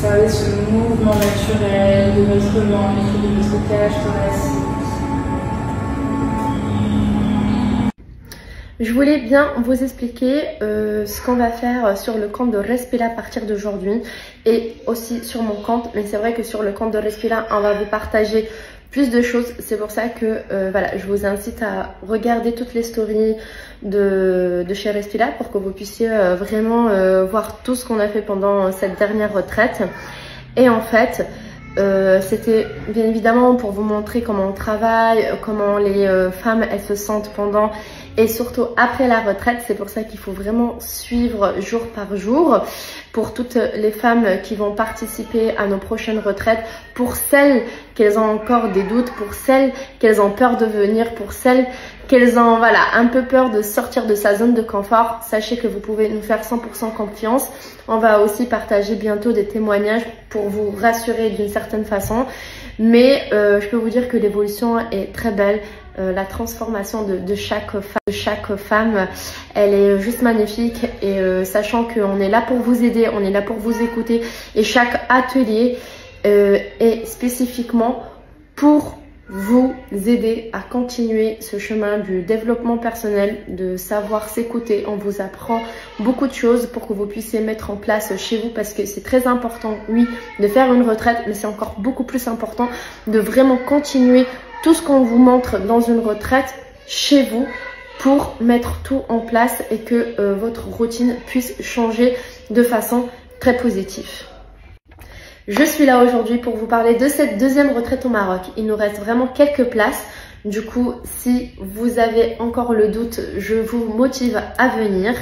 observer ce mouvement naturel de votre ventre, de votre cage thoracique. Je voulais bien vous expliquer ce qu'on va faire sur le compte de Respila à partir d'aujourd'hui et aussi sur mon compte. Mais c'est vrai que sur le compte de Respila, on va vous partager plus de choses. C'est pour ça que voilà, je vous incite à regarder toutes les stories de chez Respila pour que vous puissiez vraiment voir tout ce qu'on a fait pendant cette dernière retraite. Et en fait, c'était bien évidemment pour vous montrer comment on travaille, comment les femmes elles se sentent pendant et surtout après la retraite. C'est pour ça qu'il faut vraiment suivre jour par jour pour toutes les femmes qui vont participer à nos prochaines retraites, pour celles qu'elles ont encore des doutes, pour celles qu'elles ont peur de venir, pour celles qu'elles ont voilà, un peu peur de sortir de sa zone de confort. Sachez que vous pouvez nous faire 100% confiance. On va aussi partager bientôt des témoignages pour vous rassurer d'une certaine façon. Mais je peux vous dire que l'évolution est très belle. La transformation de chaque femme, elle est juste magnifique. Et sachant qu'on est là pour vous aider, on est là pour vous écouter. Et chaque atelier est spécifiquement pour vous aider à continuer ce chemin du développement personnel, de savoir s'écouter. On vous apprend beaucoup de choses pour que vous puissiez mettre en place chez vous, parce que c'est très important, oui, de faire une retraite, mais c'est encore beaucoup plus important de vraiment continuer tout ce qu'on vous montre dans une retraite chez vous pour mettre tout en place et que votre routine puisse changer de façon très positive. Je suis là aujourd'hui pour vous parler de cette deuxième retraite au Maroc. Il nous reste vraiment quelques places. Du coup, si vous avez encore le doute, je vous motive à venir.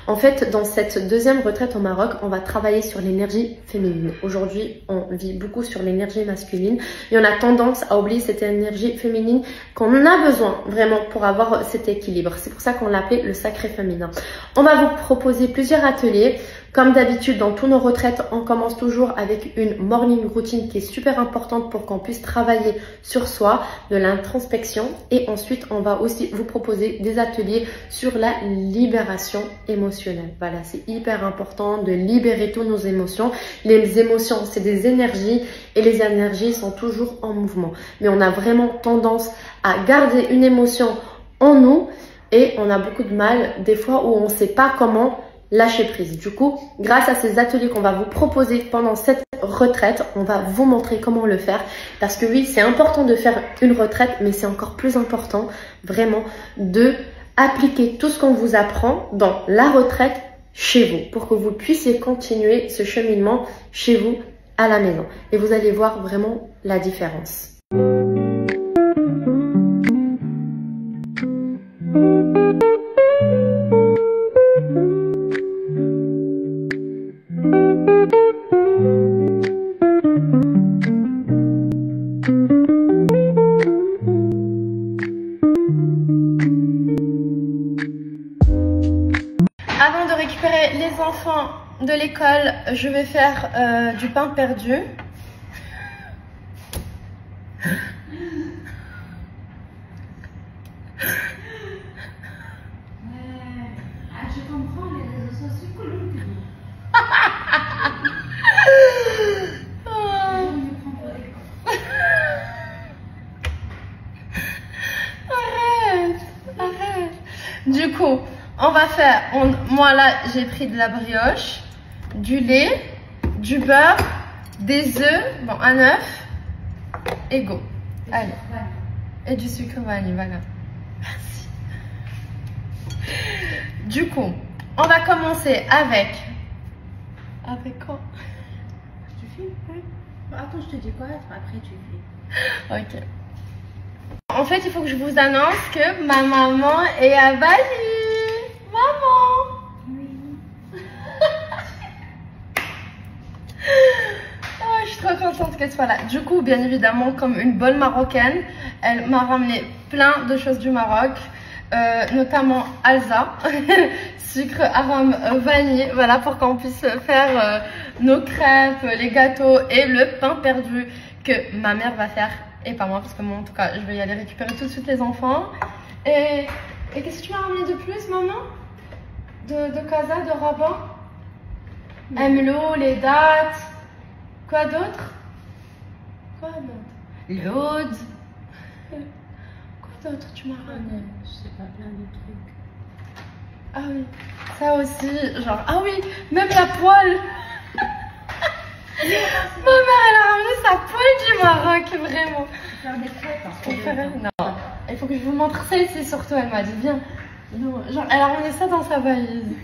En fait, dans cette deuxième retraite au Maroc, on va travailler sur l'énergie féminine. Aujourd'hui, on vit beaucoup sur l'énergie masculine et on a tendance à oublier cette énergie féminine qu'on a besoin vraiment pour avoir cet équilibre. C'est pour ça qu'on l'appelle le sacré féminin. On va vous proposer plusieurs ateliers. Comme d'habitude, dans tous nos retraites, on commence toujours avec une morning routine qui est super importante pour qu'on puisse travailler sur soi, de l'introspection. Et ensuite, on va aussi vous proposer des ateliers sur la libération émotionnelle. Voilà, c'est hyper important de libérer toutes nos émotions. Les émotions, c'est des énergies et les énergies sont toujours en mouvement. Mais on a vraiment tendance à garder une émotion en nous et on a beaucoup de mal des fois où on ne sait pas comment lâcher prise. Du coup, grâce à ces ateliers qu'on va vous proposer pendant cette retraite, on va vous montrer comment le faire. Parce que oui, c'est important de faire une retraite, mais c'est encore plus important vraiment de appliquer tout ce qu'on vous apprend dans la retraite chez vous pour que vous puissiez continuer ce cheminement chez vous à la maison. Et vous allez voir vraiment la différence. Avant de récupérer les enfants de l'école, je vais faire du pain perdu. Je comprends les réseaux sociaux. Arrête. Du coup, on va faire, moi là j'ai pris de la brioche, du lait, du beurre, des œufs, bon un œuf et go. Allez. Et du sucre vanille, voilà. Merci. Du coup, on va commencer avec quoi? Tu filmes? Oui. Attends, je te dis quoi? Après tu fais. Ok. En fait, il faut que je vous annonce que ma maman est à Bali. Maman! Oui. Oh, je suis trop contente qu'elle soit là. Du coup, bien évidemment, comme une bonne Marocaine, elle m'a ramené plein de choses du Maroc, notamment Alza, sucre, arôme, vanille, voilà, pour qu'on puisse faire nos crêpes, les gâteaux et le pain perdu que ma mère va faire. Et pas moi, parce que moi, en tout cas, je vais y aller récupérer tout de suite les enfants. Et qu'est-ce que tu m'as ramené de plus, maman? De Casa, de Rabat? Amelo, les dates. Quoi d'autre? Quoi d'autre? L'aude. Quoi d'autre tu m'as ramené? Je sais pas, plein de trucs. Ah oui, ça aussi, genre, ah oui, même la poêle. Ma mère, elle a ramené sa poêle du Maroc, vraiment. Faire des crêpes, hein. Non, il faut que je vous montre celle-ci surtout, elle m'a dit, viens. Genre, elle a ramené ça dans sa valise.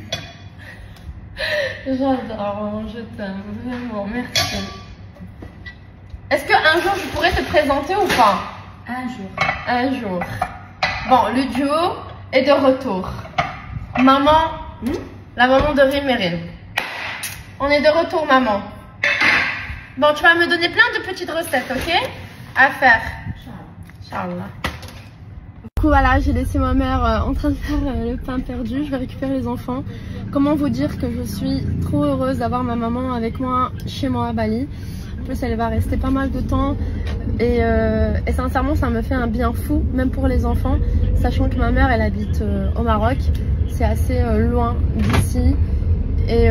J'adore, je t'aime, vraiment, merci. Est-ce qu'un jour je pourrais te présenter ou pas? Un jour. Un jour. Bon, le duo est de retour. Maman, la maman de Rimerin. On est de retour, maman. Bon, tu vas me donner plein de petites recettes, ok? À faire. Inch'Allah. Du coup, voilà, j'ai laissé ma mère en train de faire le pain perdu. Je vais récupérer les enfants. Comment vous dire que je suis trop heureuse d'avoir ma maman avec moi chez moi à Bali. En plus, elle va rester pas mal de temps. Et sincèrement, ça me fait un bien fou, même pour les enfants. Sachant que ma mère, elle habite au Maroc. C'est assez loin d'ici. Et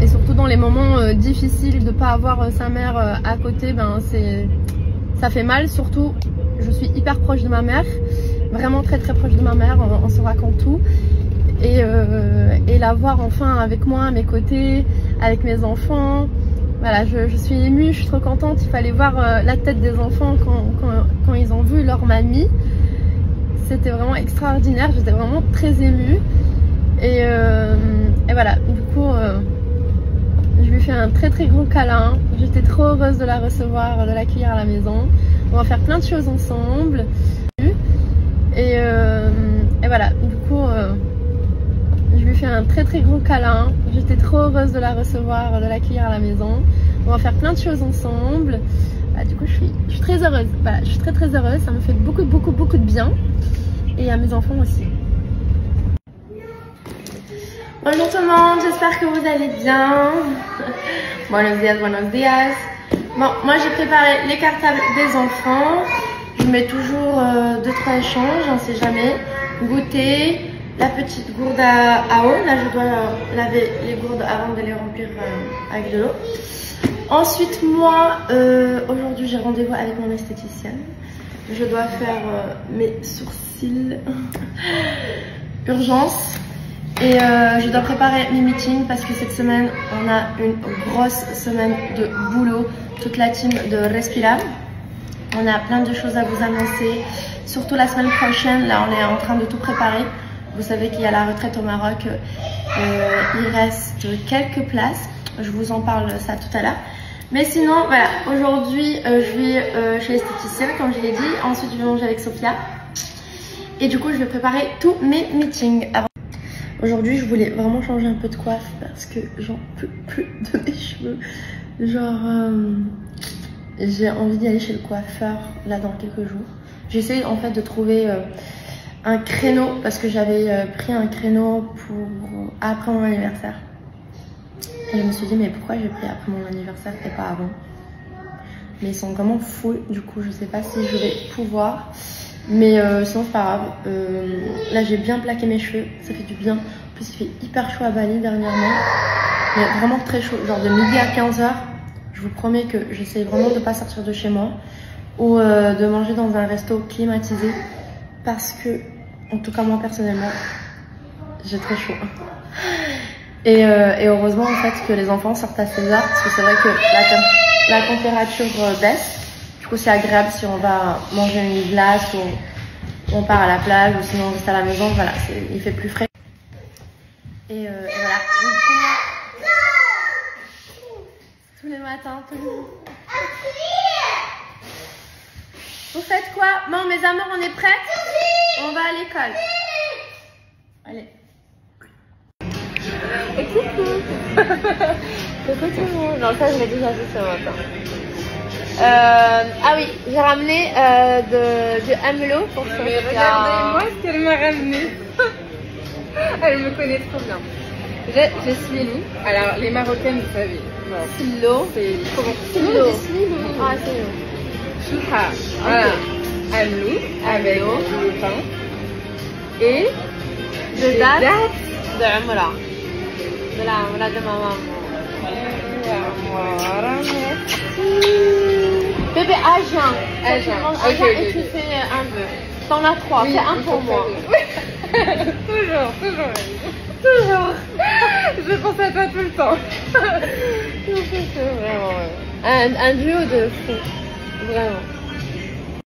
surtout dans les moments difficiles de ne pas avoir sa mère à côté, ben ça fait mal. Surtout, je suis hyper proche de ma mère, vraiment très très proche de ma mère, on se raconte tout. Et la voir enfin avec moi à mes côtés, avec mes enfants, voilà, je suis émue, je suis trop contente. Il fallait voir la tête des enfants quand ils ont vu leur mamie. C'était vraiment extraordinaire, j'étais vraiment très émue. Et voilà, du coup, je lui fais un très très gros câlin. J'étais trop heureuse de la recevoir, de l'accueillir à la maison. On va faire plein de choses ensemble. Et voilà, du coup, je lui fais un très très gros câlin. J'étais trop heureuse de la recevoir, de l'accueillir à la maison. On va faire plein de choses ensemble. Bah, du coup, je suis très heureuse. Voilà, je suis très très heureuse. Ça me fait beaucoup beaucoup beaucoup de bien. Et à mes enfants aussi. Bonjour tout le monde, j'espère que vous allez bien. Buenos dias, buenos dias. Bon, moi j'ai préparé les cartables des enfants. Je mets toujours 2-3 échanges, on sait jamais. Goûter, la petite gourde à eau. Là je dois laver les gourdes avant de les remplir avec de l'eau. Ensuite moi, aujourd'hui j'ai rendez-vous avec mon esthéticienne. Je dois faire mes sourcils. Urgence. Et je dois préparer mes meetings parce que cette semaine, on a une grosse semaine de boulot. Toute la team de Respira. On a plein de choses à vous annoncer. Surtout la semaine prochaine, là on est en train de tout préparer. Vous savez qu'il y a la retraite au Maroc. Il reste quelques places. Je vous en parle ça tout à l'heure. Mais sinon, voilà, aujourd'hui, je vais chez l'esthéticienne, comme je l'ai dit. Ensuite, je vais manger avec Sophia. Et du coup, je vais préparer tous mes meetings avant. Aujourd'hui, je voulais vraiment changer un peu de coiffe parce que j'en peux plus de mes cheveux. Genre, j'ai envie d'y aller chez le coiffeur là dans quelques jours. J'essaie en fait de trouver un créneau parce que j'avais pris un créneau pour après mon anniversaire. Et je me suis dit, mais pourquoi j'ai pris après mon anniversaire et pas avant? Mais ils sont vraiment full, du coup, je sais pas si je vais pouvoir. Mais sinon c'est pas grave, là j'ai bien plaqué mes cheveux, ça fait du bien. En plus il fait hyper chaud à Bali dernièrement, mais vraiment très chaud, genre de midi à 15h. Je vous promets que j'essaie vraiment de pas sortir de chez moi ou de manger dans un resto climatisé parce que, en tout cas moi personnellement, j'ai très chaud. Et heureusement en fait que les enfants sortent à 16h parce que c'est vrai que la température baisse. Du coup c'est agréable si on va manger une glace ou on part à la plage ou sinon on reste à la maison, voilà, il fait plus frais. Et voilà, tous les matins, tous les jours. Vous faites quoi? Bon mes amours, on est prêtes? On va à l'école. Allez. Et coucou. Coucou tout le monde. Non, ça je l'ai déjà vu ce matin. Ah oui, j'ai ramené du Amelo pour Sophia. Mais regardez-moi ce qu'elle m'a ramené. Elle me connaît trop bien. J'ai Smilou. Alors, les Marocaines, vous savez. Silo. C'est comment? Silo. Ah, Silo. Chouha. Voilà. Amlou avec le pain. Et de date de Amra. De la Amra de ma maman. Voilà, merci. Bébé, Agen. Agen. Ok, Ok, et tu fais un vœu. T'en as 3, Oui, c'est un il pour faut moi. faire deux. Toujours, toujours. Toujours. Je pense à toi tout le temps. Vraiment, un duo de fou. Vraiment.